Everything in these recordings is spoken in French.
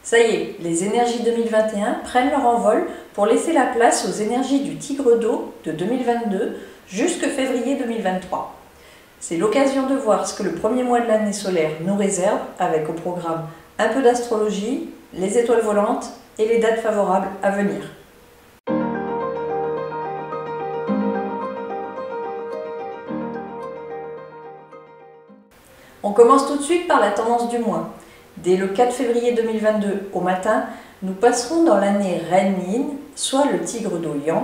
Ça y est, les énergies 2021 prennent leur envol pour laisser la place aux énergies du Tigre d'eau de 2022 jusque février 2023. C'est l'occasion de voir ce que le premier mois de l'année solaire nous réserve avec au programme un peu d'astrologie, les étoiles volantes et les dates favorables à venir. On commence tout de suite par la tendance du mois. Dès le 4 février 2022 au matin, nous passerons dans l'année Reine Yin, soit le Tigre d'eau Yang.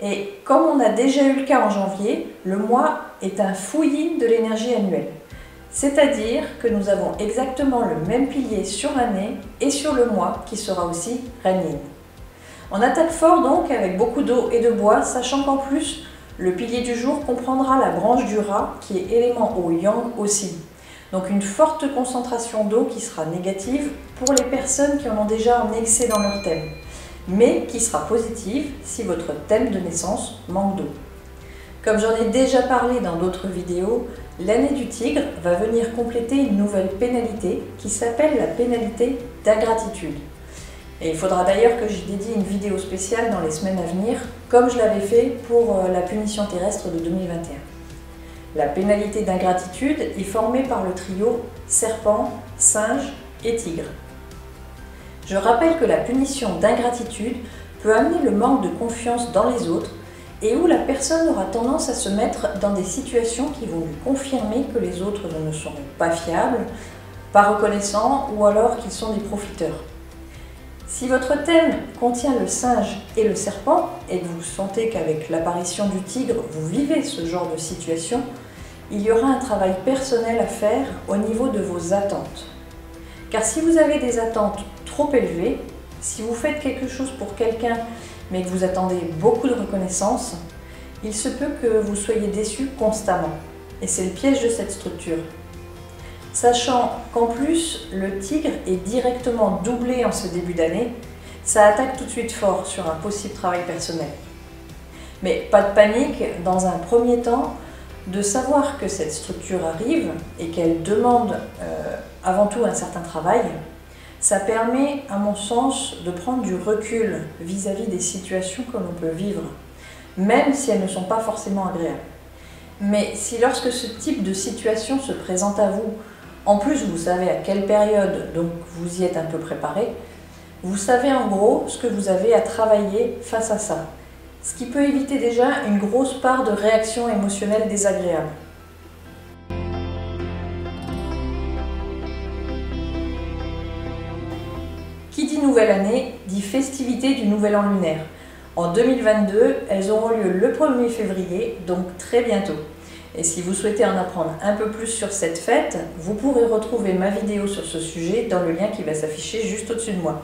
Et comme on a déjà eu le cas en janvier, le mois est un fou-yin de l'énergie annuelle. C'est-à-dire que nous avons exactement le même pilier sur l'année et sur le mois qui sera aussi Reine Yin. On attaque fort donc avec beaucoup d'eau et de bois, sachant qu'en plus, le pilier du jour comprendra la branche du rat qui est élément au Yang aussi. Donc une forte concentration d'eau qui sera négative pour les personnes qui en ont déjà un excès dans leur thème, mais qui sera positive si votre thème de naissance manque d'eau. Comme j'en ai déjà parlé dans d'autres vidéos, l'année du tigre va venir compléter une nouvelle pénalité qui s'appelle la pénalité d'ingratitude. Et il faudra d'ailleurs que j'y dédie une vidéo spéciale dans les semaines à venir, comme je l'avais fait pour la punition terrestre de 2021. La pénalité d'ingratitude est formée par le trio serpent, singe et tigre. Je rappelle que la punition d'ingratitude peut amener le manque de confiance dans les autres et où la personne aura tendance à se mettre dans des situations qui vont lui confirmer que les autres ne sont pas fiables, pas reconnaissants ou alors qu'ils sont des profiteurs. Si votre thème contient le singe et le serpent et que vous sentez qu'avec l'apparition du tigre, vous vivez ce genre de situation, il y aura un travail personnel à faire au niveau de vos attentes. Car si vous avez des attentes trop élevées, si vous faites quelque chose pour quelqu'un mais que vous attendez beaucoup de reconnaissance, il se peut que vous soyez déçu constamment. Et c'est le piège de cette structure. Sachant qu'en plus, le tigre est directement doublé en ce début d'année, ça attaque tout de suite fort sur un possible travail personnel. Mais pas de panique, dans un premier temps, de savoir que cette structure arrive et qu'elle demande avant tout un certain travail, ça permet, à mon sens, de prendre du recul vis-à-vis des situations que l'on peut vivre, même si elles ne sont pas forcément agréables. Mais si lorsque ce type de situation se présente à vous, en plus vous savez à quelle période, donc vous y êtes un peu préparé, vous savez en gros ce que vous avez à travailler face à ça. Ce qui peut éviter déjà une grosse part de réactions émotionnelles désagréables. Qui dit nouvelle année, dit festivité du nouvel an lunaire. En 2022, elles auront lieu le 1er février, donc très bientôt. Et si vous souhaitez en apprendre un peu plus sur cette fête, vous pourrez retrouver ma vidéo sur ce sujet dans le lien qui va s'afficher juste au-dessus de moi.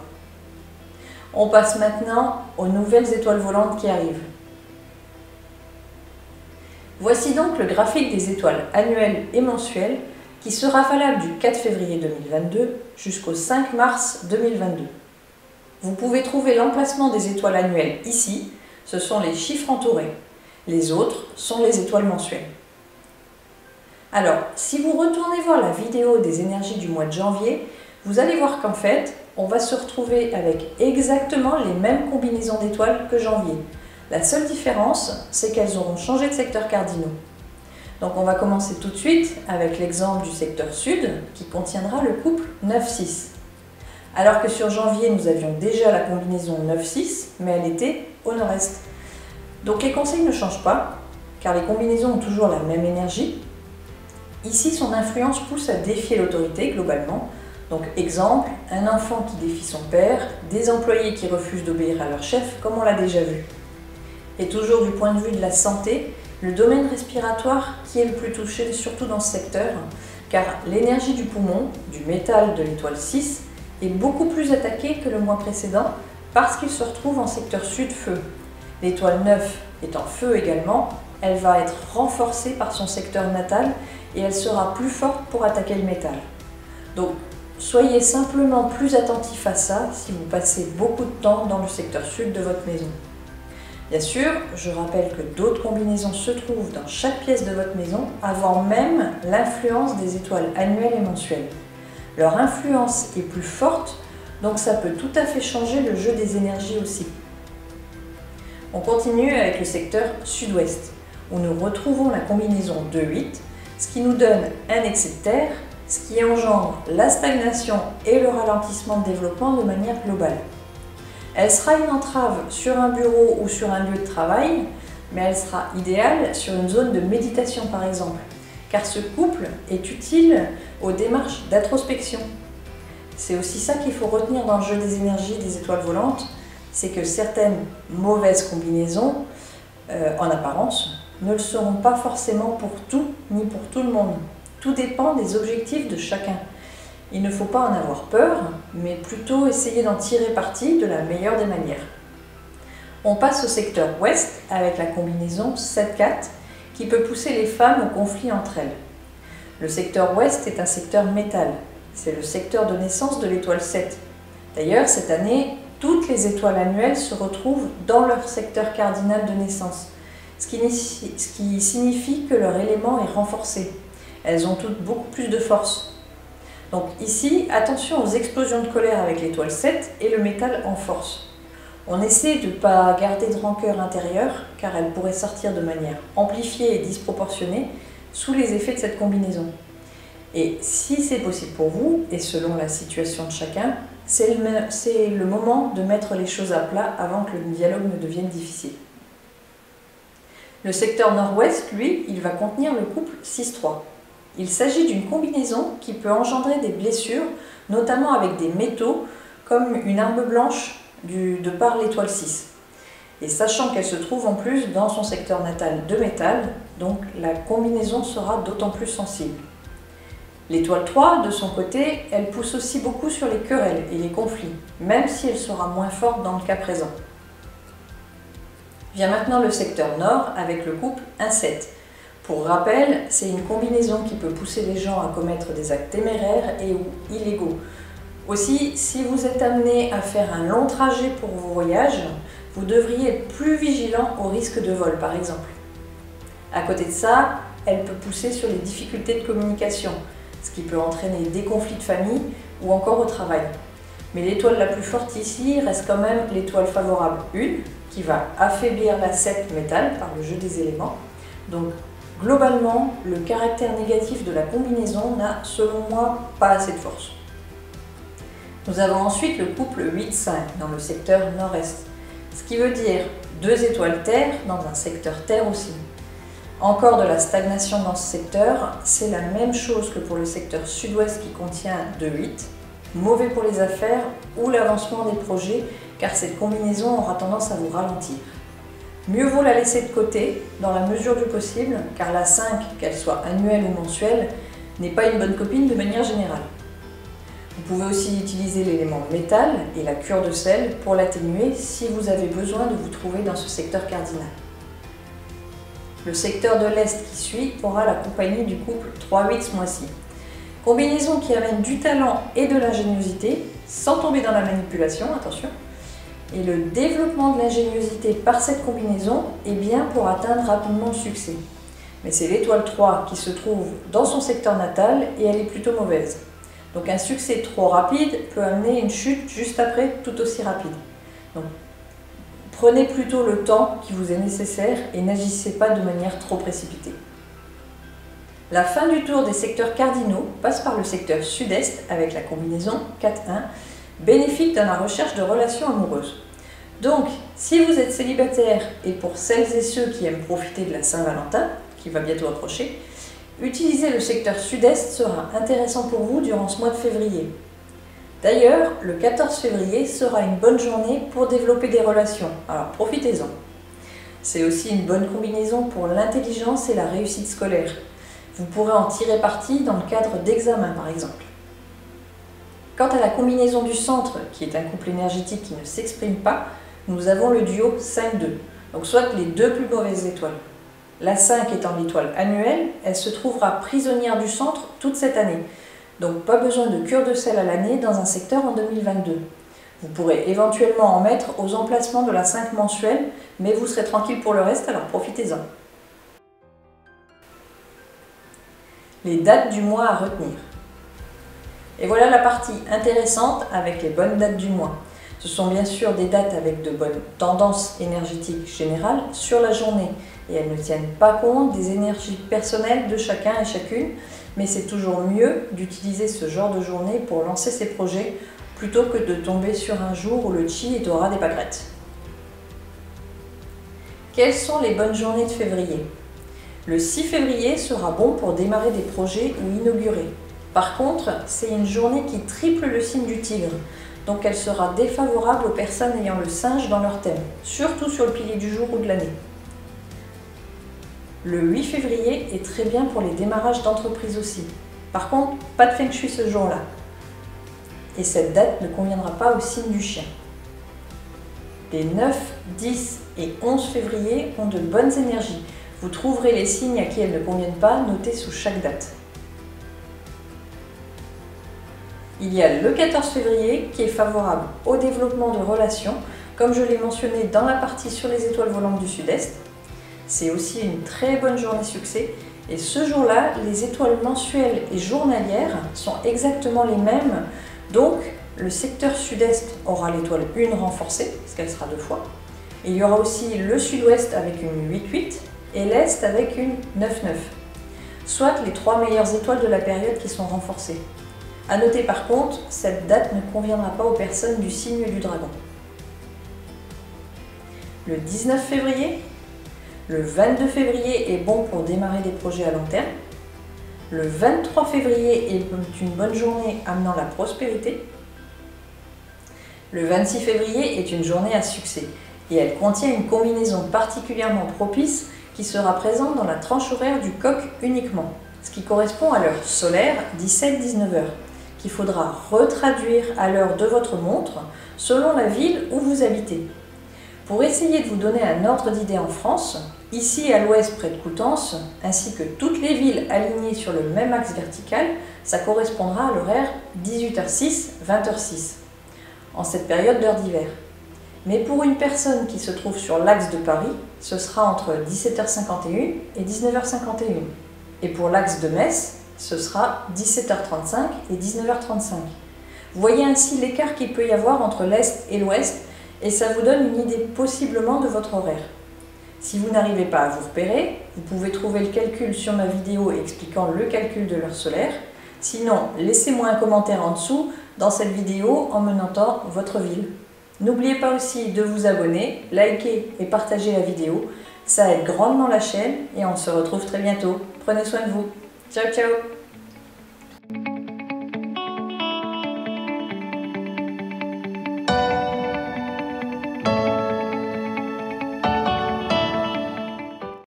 On passe maintenant aux nouvelles étoiles volantes qui arrivent. Voici donc le graphique des étoiles annuelles et mensuelles qui sera valable du 4 février 2022 jusqu'au 5 mars 2022. Vous pouvez trouver l'emplacement des étoiles annuelles ici, ce sont les chiffres entourés. Les autres sont les étoiles mensuelles. Alors, si vous retournez voir la vidéo des énergies du mois de janvier, vous allez voir qu'en fait, on va se retrouver avec exactement les mêmes combinaisons d'étoiles que janvier. La seule différence, c'est qu'elles auront changé de secteurs cardinaux. Donc on va commencer tout de suite avec l'exemple du secteur sud qui contiendra le couple 9-6. Alors que sur janvier, nous avions déjà la combinaison 9-6, mais elle était au nord-est. Donc les conseils ne changent pas, car les combinaisons ont toujours la même énergie. Ici, son influence pousse à défier l'autorité globalement. Donc exemple, un enfant qui défie son père, des employés qui refusent d'obéir à leur chef, comme on l'a déjà vu. Et toujours du point de vue de la santé, le domaine respiratoire qui est le plus touché, surtout dans ce secteur, car l'énergie du poumon, du métal de l'étoile 6, est beaucoup plus attaquée que le mois précédent parce qu'il se retrouve en secteur sud feu. L'étoile 9 étant feu également, elle va être renforcée par son secteur natal et elle sera plus forte pour attaquer le métal. Donc, soyez simplement plus attentif à ça si vous passez beaucoup de temps dans le secteur sud de votre maison. Bien sûr, je rappelle que d'autres combinaisons se trouvent dans chaque pièce de votre maison avant même l'influence des étoiles annuelles et mensuelles. Leur influence est plus forte donc ça peut tout à fait changer le jeu des énergies aussi. On continue avec le secteur sud-ouest, où nous retrouvons la combinaison 2-8, ce qui nous donne un excès de terre, ce qui engendre la stagnation et le ralentissement de développement de manière globale. Elle sera une entrave sur un bureau ou sur un lieu de travail, mais elle sera idéale sur une zone de méditation par exemple, car ce couple est utile aux démarches d'introspection. C'est aussi ça qu'il faut retenir dans le jeu des énergies des étoiles volantes, c'est que certaines mauvaises combinaisons, en apparence, ne le seront pas forcément pour tout ni pour tout le monde. Tout dépend des objectifs de chacun. Il ne faut pas en avoir peur, mais plutôt essayer d'en tirer parti de la meilleure des manières. On passe au secteur ouest avec la combinaison 7-4 qui peut pousser les femmes au conflit entre elles. Le secteur ouest est un secteur métal. C'est le secteur de naissance de l'étoile 7. D'ailleurs, cette année, toutes les étoiles annuelles se retrouvent dans leur secteur cardinal de naissance, ce qui signifie que leur élément est renforcé. Elles ont toutes beaucoup plus de force. Donc ici, attention aux explosions de colère avec l'étoile 7 et le métal en force. On essaie de ne pas garder de rancœur intérieure, car elle pourrait sortir de manière amplifiée et disproportionnée sous les effets de cette combinaison. Et si c'est possible pour vous, et selon la situation de chacun, c'est le moment de mettre les choses à plat avant que le dialogue ne devienne difficile. Le secteur nord-ouest, lui, il va contenir le couple 6-3. Il s'agit d'une combinaison qui peut engendrer des blessures, notamment avec des métaux, comme une arme blanche de par l'étoile 6. Et sachant qu'elle se trouve en plus dans son secteur natal de métal, donc la combinaison sera d'autant plus sensible. L'étoile 3, de son côté, elle pousse aussi beaucoup sur les querelles et les conflits, même si elle sera moins forte dans le cas présent. Vient maintenant le secteur nord avec le couple 1-7. Pour rappel, c'est une combinaison qui peut pousser les gens à commettre des actes téméraires et ou illégaux. Aussi, si vous êtes amené à faire un long trajet pour vos voyages, vous devriez être plus vigilant au risque de vol par exemple. À côté de ça, elle peut pousser sur les difficultés de communication, ce qui peut entraîner des conflits de famille ou encore au travail. Mais l'étoile la plus forte ici reste quand même l'étoile favorable 1, qui va affaiblir la 7 métal par le jeu des éléments. Donc globalement, le caractère négatif de la combinaison n'a, selon moi, pas assez de force. Nous avons ensuite le couple 8-5 dans le secteur nord-est, ce qui veut dire 2 étoiles terre dans un secteur terre aussi. Encore de la stagnation dans ce secteur, c'est la même chose que pour le secteur sud-ouest qui contient 2-8, mauvais pour les affaires ou l'avancement des projets, car cette combinaison aura tendance à vous ralentir. Mieux vaut la laisser de côté, dans la mesure du possible, car la 5, qu'elle soit annuelle ou mensuelle, n'est pas une bonne copine de manière générale. Vous pouvez aussi utiliser l'élément métal et la cure de sel pour l'atténuer si vous avez besoin de vous trouver dans ce secteur cardinal. Le secteur de l'Est qui suit aura la compagnie du couple 3-8 ce mois-ci. Combinaison qui amène du talent et de l'ingéniosité, sans tomber dans la manipulation, attention. Et le développement de l'ingéniosité par cette combinaison est bien pour atteindre rapidement le succès. Mais c'est l'étoile 3 qui se trouve dans son secteur natal et elle est plutôt mauvaise. Donc un succès trop rapide peut amener une chute juste après tout aussi rapide. Donc prenez plutôt le temps qui vous est nécessaire et n'agissez pas de manière trop précipitée. La fin du tour des secteurs cardinaux passe par le secteur sud-est avec la combinaison 4-1, bénéfique dans la recherche de relations amoureuses. Donc, si vous êtes célibataire et pour celles et ceux qui aiment profiter de la Saint-Valentin, qui va bientôt approcher, utiliser le secteur sud-est sera intéressant pour vous durant ce mois de février. D'ailleurs, le 14 février sera une bonne journée pour développer des relations, alors profitez-en. C'est aussi une bonne combinaison pour l'intelligence et la réussite scolaire. Vous pourrez en tirer parti dans le cadre d'examens par exemple. Quant à la combinaison du centre, qui est un couple énergétique qui ne s'exprime pas, nous avons le duo 5-2, donc soit les deux plus mauvaises étoiles. La 5 étant l'étoile annuelle, elle se trouvera prisonnière du centre toute cette année, donc pas besoin de cure de sel à l'année dans un secteur en 2022. Vous pourrez éventuellement en mettre aux emplacements de la 5 mensuelle, mais vous serez tranquille pour le reste, alors profitez-en. Les dates du mois à retenir. Et voilà la partie intéressante avec les bonnes dates du mois. Ce sont bien sûr des dates avec de bonnes tendances énergétiques générales sur la journée et elles ne tiennent pas compte des énergies personnelles de chacun et chacune, mais c'est toujours mieux d'utiliser ce genre de journée pour lancer ses projets plutôt que de tomber sur un jour où le chi est au ras des pâquerettes. Quelles sont les bonnes journées de février? Le 6 février sera bon pour démarrer des projets ou inaugurer. Par contre, c'est une journée qui triple le signe du tigre, donc elle sera défavorable aux personnes ayant le singe dans leur thème, surtout sur le pilier du jour ou de l'année. Le 8 février est très bien pour les démarrages d'entreprise aussi. Par contre, pas de feng shui ce jour-là. Et cette date ne conviendra pas au signe du chien. Les 9, 10 et 11 février ont de bonnes énergies. Vous trouverez les signes à qui elles ne conviennent pas notés sous chaque date. Il y a le 14 février qui est favorable au développement de relations, comme je l'ai mentionné dans la partie sur les étoiles volantes du Sud-Est. C'est aussi une très bonne journée succès et ce jour-là, les étoiles mensuelles et journalières sont exactement les mêmes. Donc, le secteur Sud-Est aura l'étoile 1 renforcée, parce qu'elle sera 2 fois. Et il y aura aussi le Sud-Ouest avec une 8-8 et l'Est avec une 9-9. Soit les 3 meilleures étoiles de la période qui sont renforcées. A noter par contre, cette date ne conviendra pas aux personnes du signe du dragon. Le 19 février, le 22 février est bon pour démarrer des projets à long terme. Le 23 février est une bonne journée amenant la prospérité. Le 26 février est une journée à succès et elle contient une combinaison particulièrement propice qui sera présente dans la tranche horaire du coq uniquement, ce qui correspond à l'heure solaire 17-19 heures. Qu'il faudra retraduire à l'heure de votre montre selon la ville où vous habitez. Pour essayer de vous donner un ordre d'idée en France, ici à l'ouest près de Coutances, ainsi que toutes les villes alignées sur le même axe vertical, ça correspondra à l'horaire 18h06, 20h06, en cette période d'heure d'hiver. Mais pour une personne qui se trouve sur l'axe de Paris, ce sera entre 17h51 et 19h51. Et pour l'axe de Metz, ce sera 17h35 et 19h35. Vous voyez ainsi l'écart qu'il peut y avoir entre l'Est et l'Ouest et ça vous donne une idée possiblement de votre horaire. Si vous n'arrivez pas à vous repérer, vous pouvez trouver le calcul sur ma vidéo expliquant le calcul de l'heure solaire. Sinon, laissez-moi un commentaire en dessous dans cette vidéo en me notant votre ville. N'oubliez pas aussi de vous abonner, liker et partager la vidéo. Ça aide grandement la chaîne et on se retrouve très bientôt. Prenez soin de vous. Ciao, ciao!